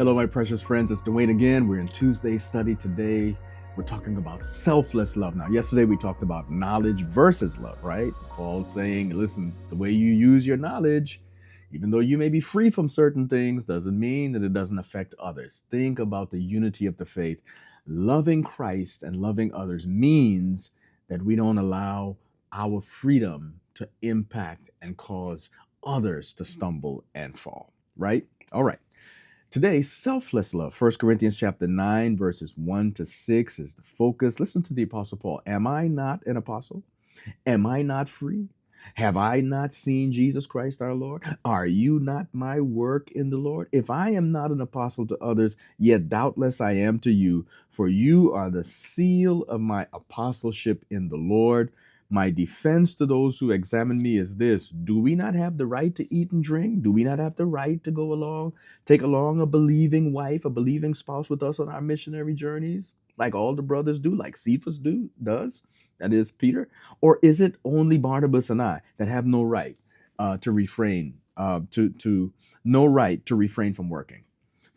Hello, my precious friends. It's Dwain again. We're in Tuesday study today. We're talking about selfless love. Now, yesterday we talked about knowledge versus love, right? Paul's saying, listen, the way you use your knowledge, even though you may be free from certain things, doesn't mean that it doesn't affect others. Think about the unity of the faith. Loving Christ and loving others means that we don't allow our freedom to impact and cause others to stumble and fall, right? All right. Today, selfless love. 1 Corinthians chapter 9, verses 1 to 6 is the focus. Listen to the Apostle Paul. Am I not an apostle? Am I not free? Have I not seen Jesus Christ our Lord? Are you not my work in the Lord? If I am not an apostle to others, yet doubtless I am to you, for you are the seal of my apostleship in the Lord. My defense to those who examine me is this: do we not have the right to eat and drink? Do we not have the right to go along, take along a believing wife, a believing spouse with us on our missionary journeys, like all the brothers do, like Cephas does? That is Peter. Or is it only Barnabas and I that have no right to refrain, to no right to refrain from working?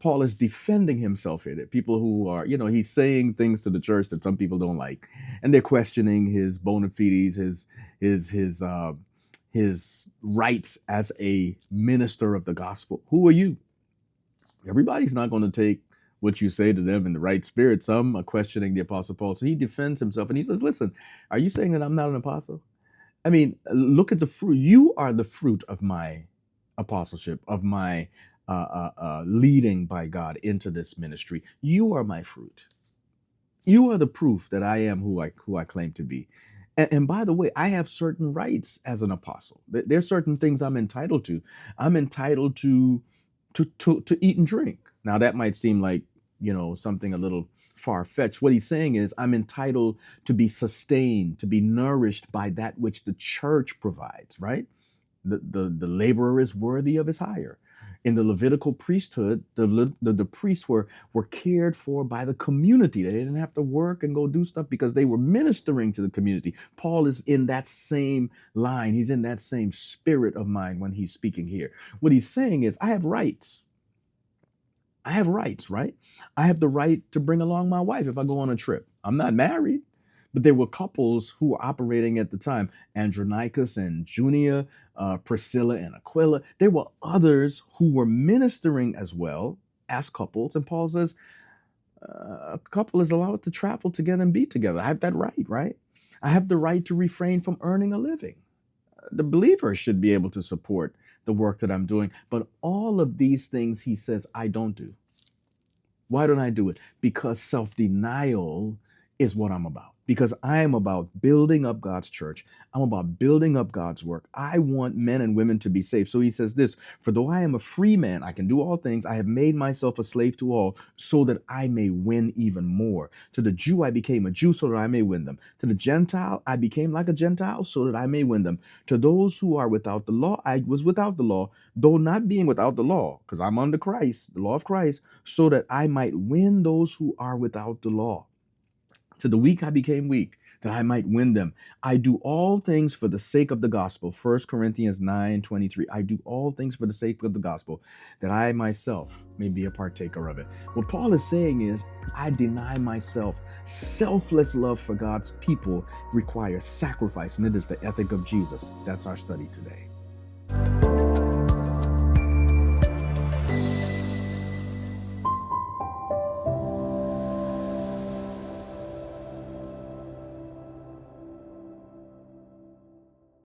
Paul is defending himself here. That people who are, he's saying things to the church that some people don't like, and they're questioning his bona fides, his rights as a minister of the gospel. Who are you? Everybody's not going to take what you say to them in the right spirit. Some are questioning the Apostle Paul. So he defends himself and he says, listen, are you saying that I'm not an apostle? I mean, look at the fruit. You are the fruit of my apostleship, of my leading by God into this ministry. You are my fruit. You are the proof that I am who I claim to be. And by the way, I have certain rights as an apostle. There are certain things I'm entitled to. I'm entitled to eat and drink. Now that might seem like, something a little far-fetched. What he's saying is I'm entitled to be sustained, to be nourished by that which the church provides, right? The laborer is worthy of his hire. In the Levitical priesthood, the priests were cared for by the community. They didn't have to work and go do stuff because they were ministering to the community. Paul is in that same line. He's in that same spirit of mind when he's speaking here. What he's saying is, I have rights. I have rights, right? I have the right to bring along my wife if I go on a trip. I'm not married, but there were couples who were operating at the time, Andronicus and Junia, Priscilla and Aquila. There were others who were ministering as well as couples. And Paul says, a couple is allowed to travel together and be together. I have that right? I have the right to refrain from earning a living. The believer should be able to support the work that I'm doing. But all of these things, he says, I don't do. Why don't I do it? Because self-denial is what I'm about. Because I am about building up God's church. I'm about building up God's work. I want men and women to be saved. So he says this: for though I am a free man, I can do all things. I have made myself a slave to all so that I may win even more. To the Jew, I became a Jew so that I may win them. To the Gentile, I became like a Gentile so that I may win them. To those who are without the law, I was without the law, though not being without the law, because I'm under Christ, the law of Christ, so that I might win those who are without the law. To the weak I became weak, that I might win them. I do all things for the sake of the gospel. 1 Corinthians 9:23. I do all things for the sake of the gospel, that I myself may be a partaker of it. What Paul is saying is, I deny myself. Selfless love for God's people requires sacrifice, and it is the ethic of Jesus. That's our study today.